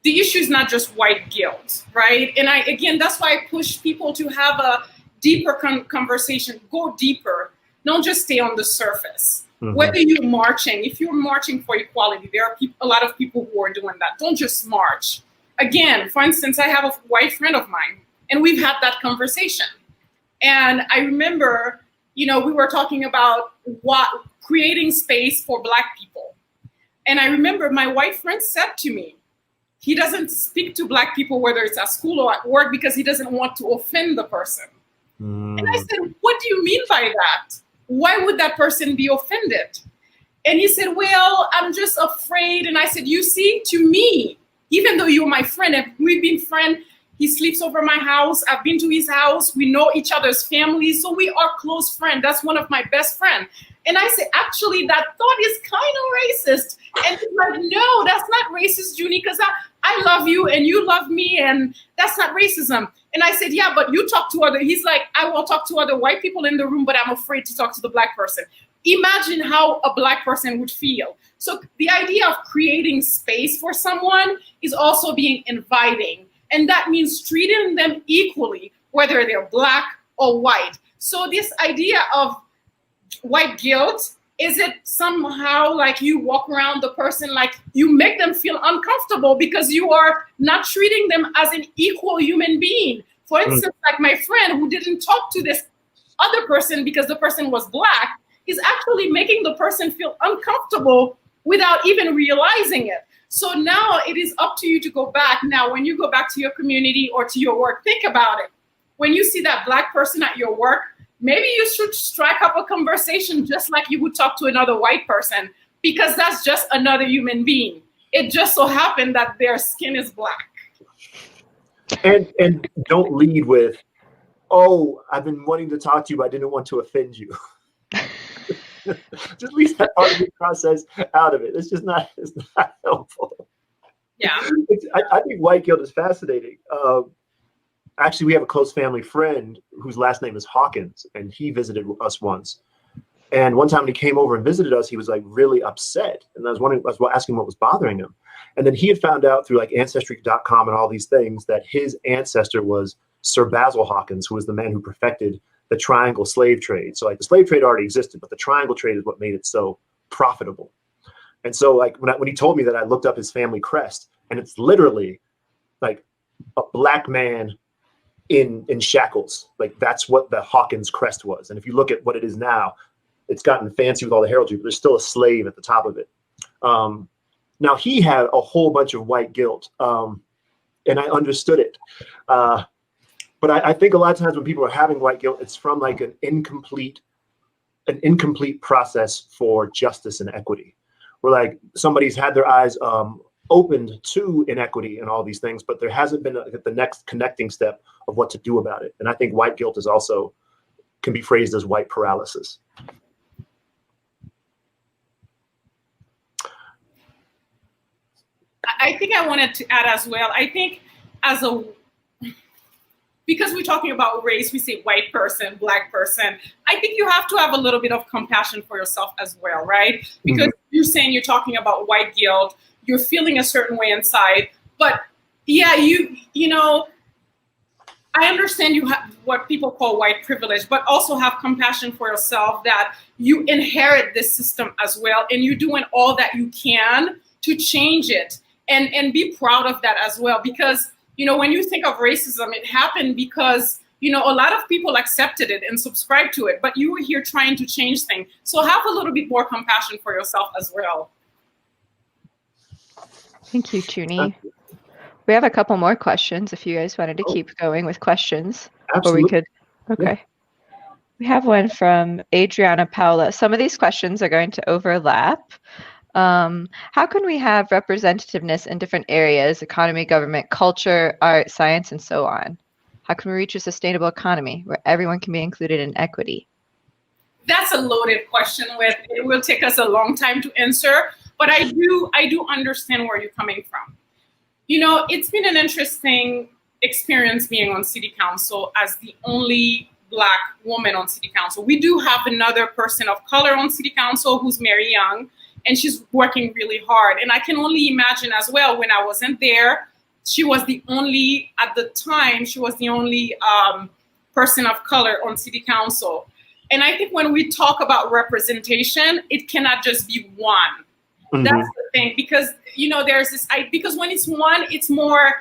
C: the issue is not just white guilt, right? And that's why I push people to have a deeper conversation, go deeper, don't just stay on the surface. Mm-hmm. Whether you're marching, if you're marching for equality, there are a lot of people who are doing that. Don't just march. Again, for instance, I have a white friend of mine, and we've had that conversation. And I remember, we were talking about creating space for Black people. And I remember my white friend said to me, he doesn't speak to Black people, whether it's at school or at work, because he doesn't want to offend the person. Mm. And I said, what do you mean by that? Why would that person be offended? And he said, well, I'm just afraid. And I said, you see, to me, even though you're my friend, and we've been friends, he sleeps over my house, I've been to his house, we know each other's families, so we are close friends. That's one of my best friends. And I said, actually, that thought is kind of racist. And he's like, no, that's not racist, Junie, because I love you and you love me, and that's not racism. And I said, yeah, but you talk to he's like, I will talk to other white people in the room, but I'm afraid to talk to the Black person. Imagine how a Black person would feel. So the idea of creating space for someone is also being inviting. And that means treating them equally, whether they're Black or white. So this idea of white guilt, is it somehow like you walk around the person like you make them feel uncomfortable because you are not treating them as an equal human being? For instance, like my friend who didn't talk to this other person because the person was Black is actually making the person feel uncomfortable without even realizing it. So now it is up to you to go back. Now, when you go back to your community or to your work, think about it. When you see that Black person at your work, maybe you should strike up a conversation just like you would talk to another white person, because that's just another human being. It just so happened that their skin is Black.
B: And don't lead with, oh, I've been wanting to talk to you, but I didn't want to offend you. Just leave that part of the process out of it. It's not helpful.
C: Yeah.
B: I think white guilt is fascinating. Actually, we have a close family friend whose last name is Hawkins, and he visited us once. And one time when he came over and visited us, he was like really upset. And I was asking what was bothering him. And then he had found out through like Ancestry.com and all these things that his ancestor was Sir Basil Hawkins, who was the man who perfected the triangle slave trade. So like the slave trade already existed, but the triangle trade is what made it so profitable. And so like when he told me that, I looked up his family crest, and it's literally like a Black man in shackles. Like that's what the Hawkins crest was. And if you look at what it is now, it's gotten fancy with all the heraldry, but there's still a slave at the top of it. Now he had a whole bunch of white guilt, and I understood it. But I think a lot of times when people are having white guilt, it's from like an incomplete process for justice and equity, where like somebody's had their eyes opened to inequity and all these things, but there hasn't been the next connecting step of what to do about it. And I think white guilt is also can be phrased as white paralysis.
C: I think I wanted to add as well. I think because we're talking about race, we say white person, Black person. I think you have to have a little bit of compassion for yourself as well, right? Because you're saying you're talking about white guilt, you're feeling a certain way inside, but yeah, you know, I understand you have what people call white privilege, but also have compassion for yourself that you inherit this system as well, and you're doing all that you can to change it, and be proud of that as well. Because when you think of racism, it happened because, a lot of people accepted it and subscribed to it, but you were here trying to change things. So have a little bit more compassion for yourself as well.
A: Thank you, Junie. We have a couple more questions if you guys wanted to keep going with questions.
B: Absolutely.
A: Or we could, okay. Yeah. We have one from Adriana Paula. Some of these questions are going to overlap. How can we have representativeness in different areas, economy, government, culture, art, science, and so on? How can we reach a sustainable economy where everyone can be included in equity?
C: That's a loaded question. It will take us a long time to answer, but I do understand where you're coming from. It's been an interesting experience being on city council as the only Black woman on city council. We do have another person of color on city council who's Mary Young, and she's working really hard. And I can only imagine as well, when I wasn't there, she was the only person of color on city council. And I think when we talk about representation, it cannot just be one. Mm-hmm. That's the thing, because, there's this, because when it's one, it's more,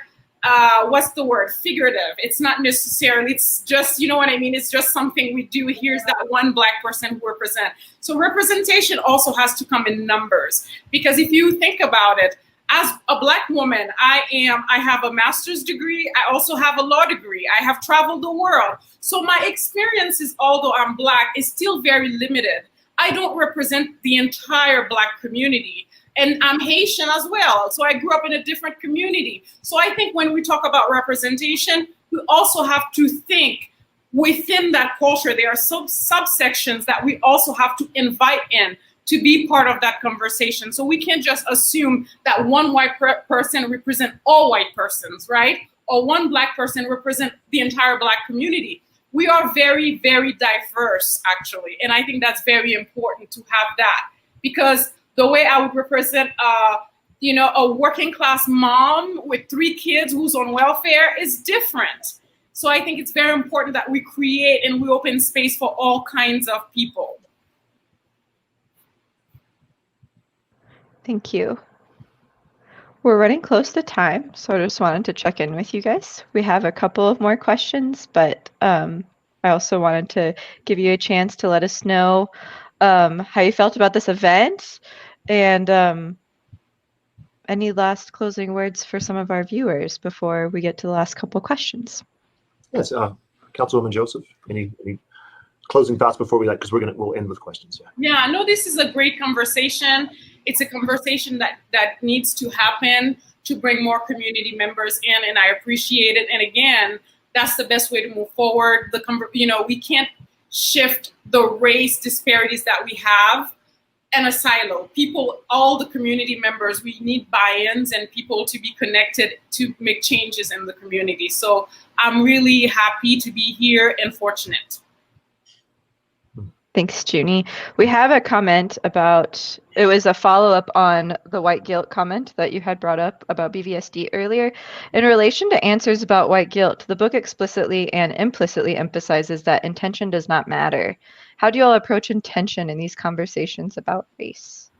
C: figurative. It's not necessarily, it's just, you know what I mean? It's just something we do. Here's that one Black person who represents. So representation also has to come in numbers, because if you think about it, as a Black woman, I have a master's degree. I also have a law degree. I have traveled the world. So my experiences, although I'm Black, is still very limited. I don't represent the entire Black community. And I'm Haitian as well. So I grew up in a different community. So I think when we talk about representation, we also have to think within that culture, there are subsections that we also have to invite in to be part of that conversation. So we can't just assume that one white person represents all white persons, right? Or one Black person represents the entire Black community. We are very, very diverse, actually. And I think that's very important to have that, because the way I would represent, a working class mom with 3 kids who's on welfare is different. So I think it's very important that we create and we open space for all kinds of people.
A: Thank you. We're running close to time, so I just wanted to check in with you guys. We have a couple of more questions, but I also wanted to give you a chance to let us know how you felt about this event, and any last closing words for some of our viewers before we get to the last couple of questions.
B: Yes, Councilwoman Joseph, any closing thoughts before because we'll end with questions.
C: Yeah, no, this is a great conversation. It's a conversation that needs to happen to bring more community members in, and I appreciate it. And again, that's the best way to move forward. We can't shift the race disparities that we have in a silo. People, all the community members, we need buy-ins and people to be connected to make changes in the community. So I'm really happy to be here and fortunate.
A: Thanks, Junie. We have a comment about, it was a follow-up on the white guilt comment that you had brought up about BVSD earlier. In relation to answers about white guilt, the book explicitly and implicitly emphasizes that intention does not matter. How do you all approach intention in these conversations about race?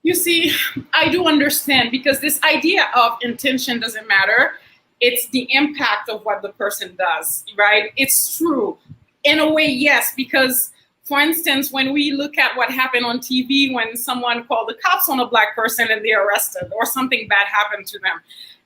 C: You see, I do understand, because this idea of intention doesn't matter. It's the impact of what the person does, right? It's true. In a way, yes, because, for instance, when we look at what happened on TV when someone called the cops on a Black person and they're arrested, or something bad happened to them,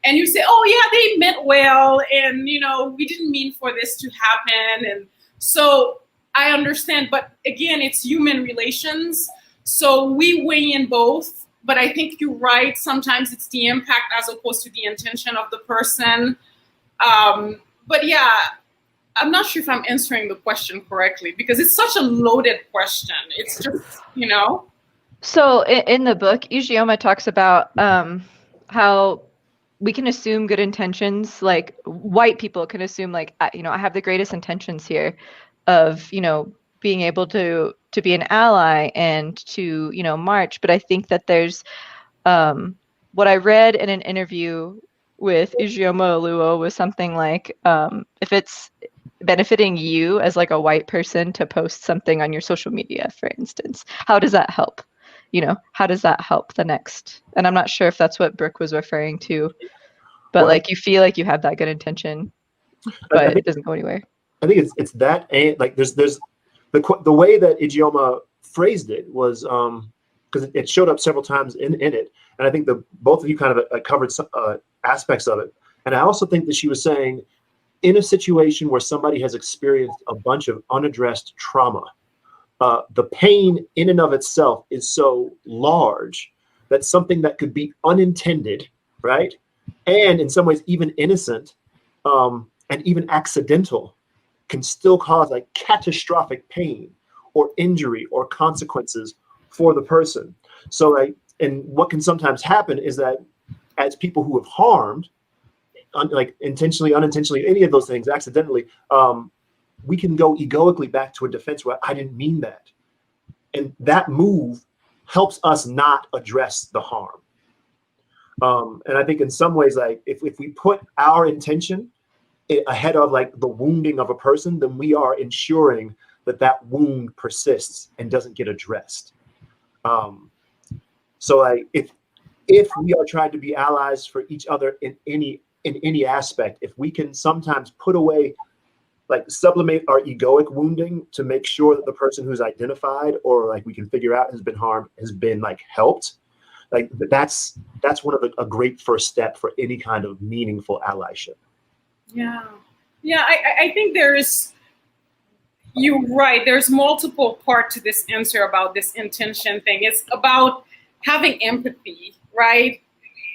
C: and you say, oh yeah, they meant well, and we didn't mean for this to happen. And so I understand, but again, it's human relations. So we weigh in both, but I think you're right. Sometimes it's the impact as opposed to the intention of the person. But yeah, I'm not sure if I'm answering the question correctly, because it's such a loaded question. It's just,
A: So in the book, Ijeoma talks about how we can assume good intentions, like white people can assume I have the greatest intentions here of, being able to be an ally and to, march. But I think that there's what I read in an interview with Ijeoma Oluo was something like, if it's benefiting you as a white person to post something on your social media, for instance, how does that help? How does that help the next? And I'm not sure if that's what Brooke was referring to. but
B: Well,
A: like you feel like you have that good intention, but it doesn't go anywhere.
B: I think it's that, and like there's the way that Ijeoma phrased it was because it showed up several times in it, and I think both of you kind of covered some aspects of it, and I also think that she was saying in a situation where somebody has experienced a bunch of unaddressed trauma, the pain in and of itself is so large that something that could be unintended, right, and in some ways even innocent, and even accidental, can still cause like catastrophic pain or injury or consequences for the person. So like, and what can sometimes happen is that as people who have harmed, like intentionally, unintentionally, any of those things, accidentally, we can go egoically back to a defense where I didn't mean that. And that move helps us not address the harm. And I think in some ways, like if we put our intention ahead of like the wounding of a person, then we are ensuring that wound persists and doesn't get addressed. So like if we are trying to be allies for each other in any aspect, if we can sometimes put away, like sublimate our egoic wounding to make sure that the person who's identified or like we can figure out has been harmed has been like helped, like that's one of a great first step for any kind of meaningful allyship.
C: Yeah. I think you're right. There's multiple parts to this answer about this intention thing. It's about having empathy, right?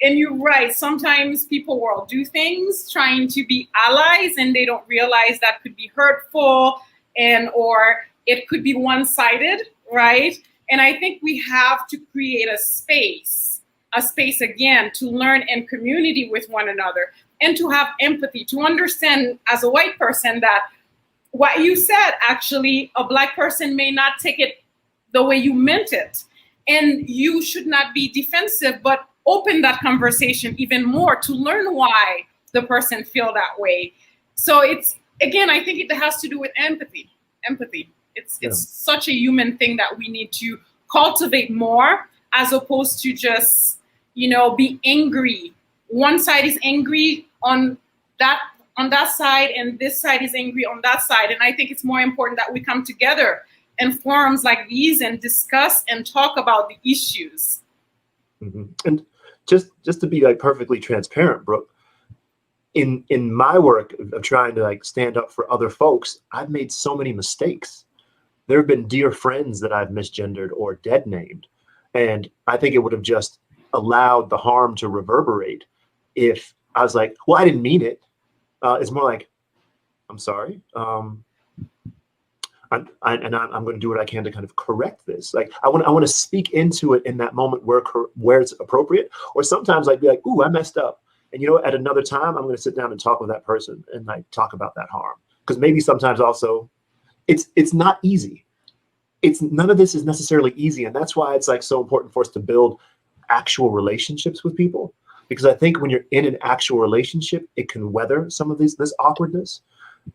C: And you're right. Sometimes people will do things trying to be allies and they don't realize that could be hurtful or it could be one-sided, right? And I think we have to create a space again to learn in community with one another and to have empathy, to understand as a white person that what you said, actually, a Black person may not take it the way you meant it. And you should not be defensive, but open that conversation even more to learn why the person feel that way. So it's, again, I think it has to do with empathy. It's such a human thing that we need to cultivate more, as opposed to just, be angry. One side is angry on that side, and this side is angry on that side. And I think it's more important that we come together in forums like these and discuss and talk about the issues.
B: Mm-hmm. And just to be like perfectly transparent, Brooke, in my work of trying to like stand up for other folks, I've made so many mistakes. There have been dear friends that I've misgendered or dead named. And I think it would have just allowed the harm to reverberate if I was like, well, I didn't mean it. It's more like, I'm sorry. I'm going to do what I can to kind of correct this. Like I want to speak into it in that moment where it's appropriate. Or sometimes I'd be like, ooh, I messed up. And at another time, I'm going to sit down and talk with that person and like talk about that harm. Because maybe sometimes also it's not easy. None of this is necessarily easy. And that's why it's like so important for us to build actual relationships with people. Because I think when you're in an actual relationship, it can weather some of this awkwardness.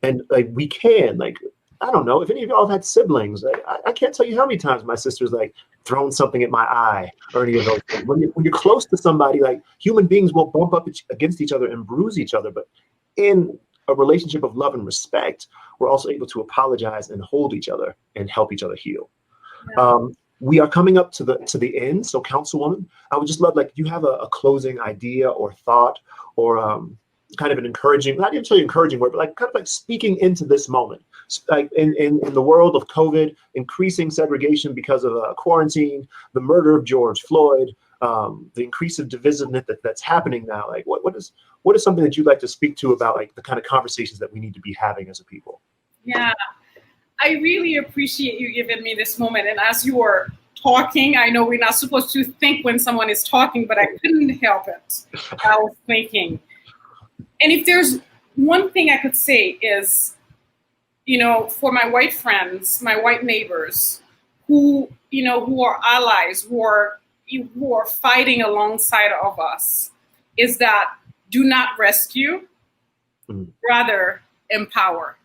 B: And like we can, like, I don't know if any of y'all have had siblings. I can't tell you how many times my sister's like thrown something at my eye or any of those things. When you're close to somebody, like human beings will bump up against each other and bruise each other. But in a relationship of love and respect, we're also able to apologize and hold each other and help each other heal. Yeah. We are coming up to the end. So Councilwoman, I would just love, like, you have a closing idea or thought or kind of an encouraging, not even so encouraging word, but like kind of like speaking into this moment. Like in the world of COVID, increasing segregation because of quarantine, the murder of George Floyd, the increase of divisiveness that's happening now. Like what is something that you'd like to speak to about like the kind of conversations that we need to be having as a people? Yeah.
C: I really appreciate you giving me this moment. And as you were talking, I know we're not supposed to think when someone is talking, but I couldn't help it. I was thinking. And if there's one thing I could say is, for my white friends, my white neighbors who are allies, who are fighting alongside of us, is that do not rescue, rather empower.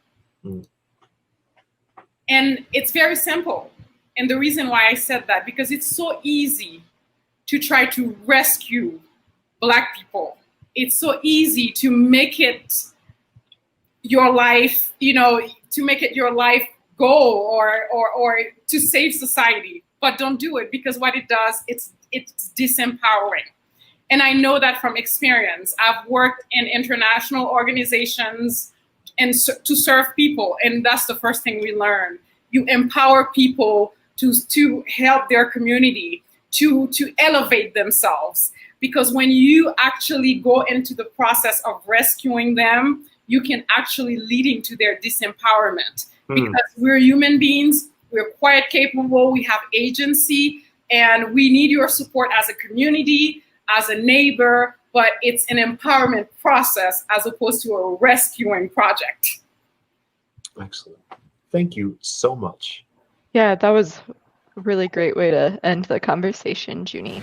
C: And it's very simple. And the reason why I said that, because it's so easy to try to rescue Black people it's so easy to make it your life, to make it your life goal or to save society. But don't do it, because what it does, it's disempowering. And I know that from experience. I've worked in international organizations and to serve people, and that's the first thing we learn. You empower people to help their community, to elevate themselves. Because when you actually go into the process of rescuing them, you can actually leading to their disempowerment. Because we're human beings, we're quite capable, we have agency, and we need your support as a community, as a neighbor, but it's an empowerment process as opposed to a rescuing project.
B: Excellent. Thank you so much.
A: Yeah, that was a really great way to end the conversation, Junie.